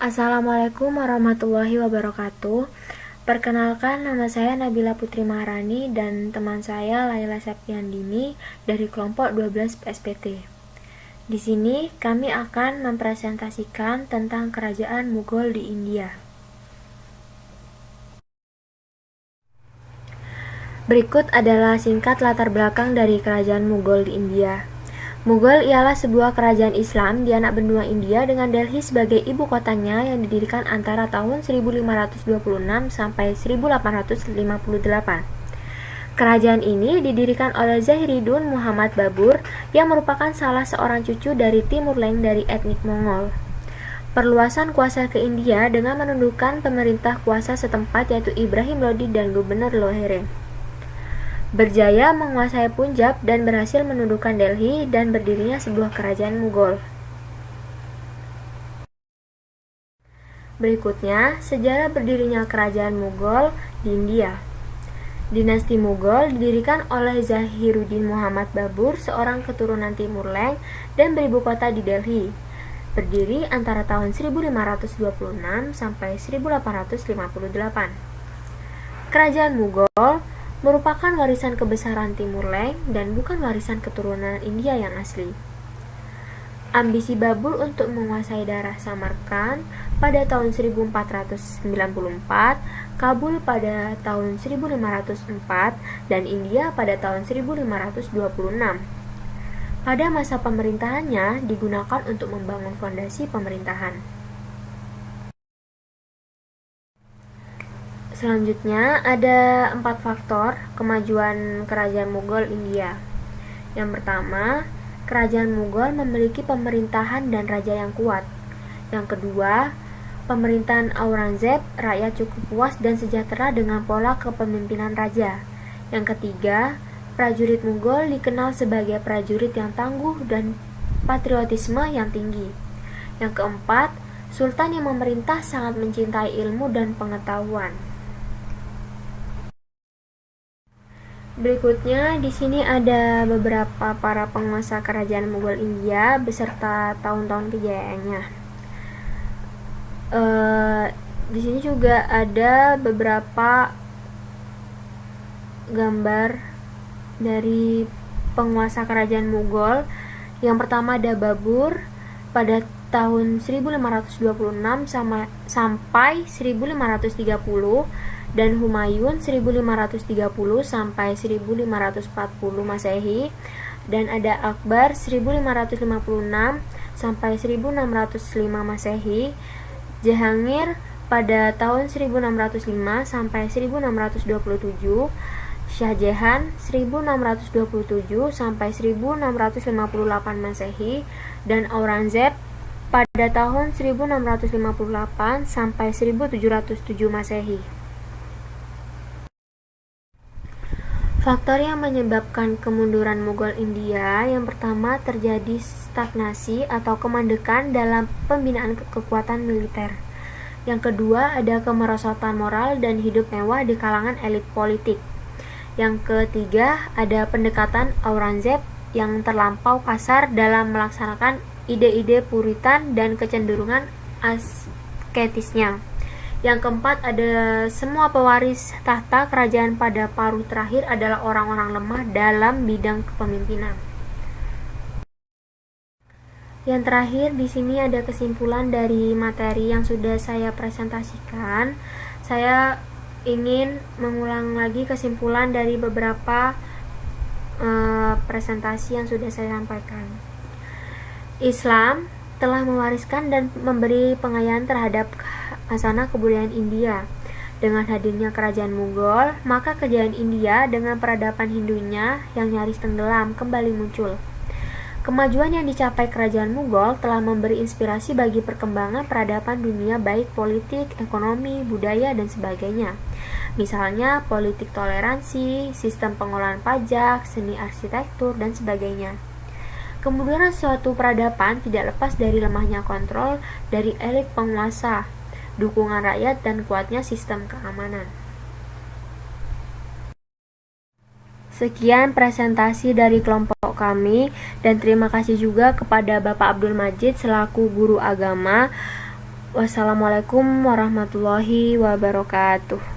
Assalamualaikum warahmatullahi wabarakatuh. Perkenalkan, nama saya Nabila Putri Maharani dan teman saya Laila Septiandini dari kelompok 12 PSPT. Di sini kami akan mempresentasikan tentang kerajaan Mughal di India. Berikut adalah singkat latar belakang dari kerajaan Mughal di India. Mughal ialah sebuah kerajaan Islam di anak benua India dengan Delhi sebagai ibu kotanya yang didirikan antara tahun 1526 sampai 1858. Kerajaan ini didirikan oleh Zahiruddin Muhammad Babur yang merupakan salah seorang cucu dari Timur Leng dari etnik Mongol. Perluasan kuasa ke India dengan menundukkan pemerintah kuasa setempat yaitu Ibrahim Lodi dan Gubernur Lohere. Berjaya menguasai Punjab dan berhasil menundukkan Delhi dan berdirinya sebuah kerajaan Mughal. Berikutnya, sejarah berdirinya kerajaan Mughal di India. Dinasti Mughal didirikan oleh Zahiruddin Muhammad Babur, seorang keturunan Timur Leng dan beribu kota di Delhi. Berdiri antara tahun 1526 sampai 1858. Kerajaan Mughal merupakan warisan kebesaran Timur Leng dan bukan warisan keturunan India yang asli. Ambisi Babur untuk menguasai daerah Samarkand pada tahun 1494, Kabul pada tahun 1504, dan India pada tahun 1526. Pada masa pemerintahannya digunakan untuk membangun fondasi pemerintahan. Selanjutnya, ada 4 faktor kemajuan kerajaan Mughal India. Yang pertama, kerajaan Mughal memiliki pemerintahan dan raja yang kuat. Yang kedua, pemerintahan Aurangzeb, rakyat cukup puas dan sejahtera dengan pola kepemimpinan raja. Yang ketiga, prajurit Mughal dikenal sebagai prajurit yang tangguh dan patriotisme yang tinggi. Yang keempat, sultan yang memerintah sangat mencintai ilmu dan pengetahuan. Berikutnya, di sini ada beberapa para penguasa kerajaan Mughal India beserta tahun-tahun kejayaannya. Di sini juga ada beberapa gambar dari penguasa kerajaan Mughal. Yang pertama ada Babur pada tahun 1526 sampai 1530 dan Humayun 1530 sampai 1540 Masehi, dan ada Akbar 1556 sampai 1605 Masehi, Jahangir pada tahun 1605 sampai 1627, Shah Jahan 1627 sampai 1658 Masehi, dan Aurangzeb pada tahun 1658 sampai 1707 Masehi. Faktor yang menyebabkan kemunduran Mughal India, yang pertama terjadi stagnasi atau kemandekan dalam pembinaan kekuatan militer. Yang kedua ada kemerosotan moral dan hidup mewah di kalangan elit politik. Yang ketiga ada pendekatan Aurangzeb yang terlampau kasar dalam melaksanakan ide-ide Puritan dan kecenderungan asketisnya. Yang keempat ada semua pewaris tahta kerajaan pada paruh terakhir adalah orang-orang lemah dalam bidang kepemimpinan. Yang terakhir di sini ada kesimpulan dari materi yang sudah saya presentasikan. Saya ingin mengulang lagi kesimpulan dari beberapa presentasi yang sudah saya sampaikan. Islam telah mewariskan dan memberi pengayaan terhadap khasana kebudayaan India. Dengan hadirnya kerajaan Mughal, maka kejayaan India dengan peradaban Hindunya yang nyaris tenggelam kembali muncul. Kemajuan yang dicapai kerajaan Mughal telah memberi inspirasi bagi perkembangan peradaban dunia baik politik, ekonomi, budaya, dan sebagainya. Misalnya politik toleransi, sistem pengolahan pajak, seni arsitektur, dan sebagainya. Kemunduran suatu peradaban tidak lepas dari lemahnya kontrol dari elit penguasa, dukungan rakyat, dan kuatnya sistem keamanan. Sekian presentasi dari kelompok kami, dan terima kasih juga kepada Bapak Abdul Majid selaku guru agama Wassalamualaikum warahmatullahi wabarakatuh.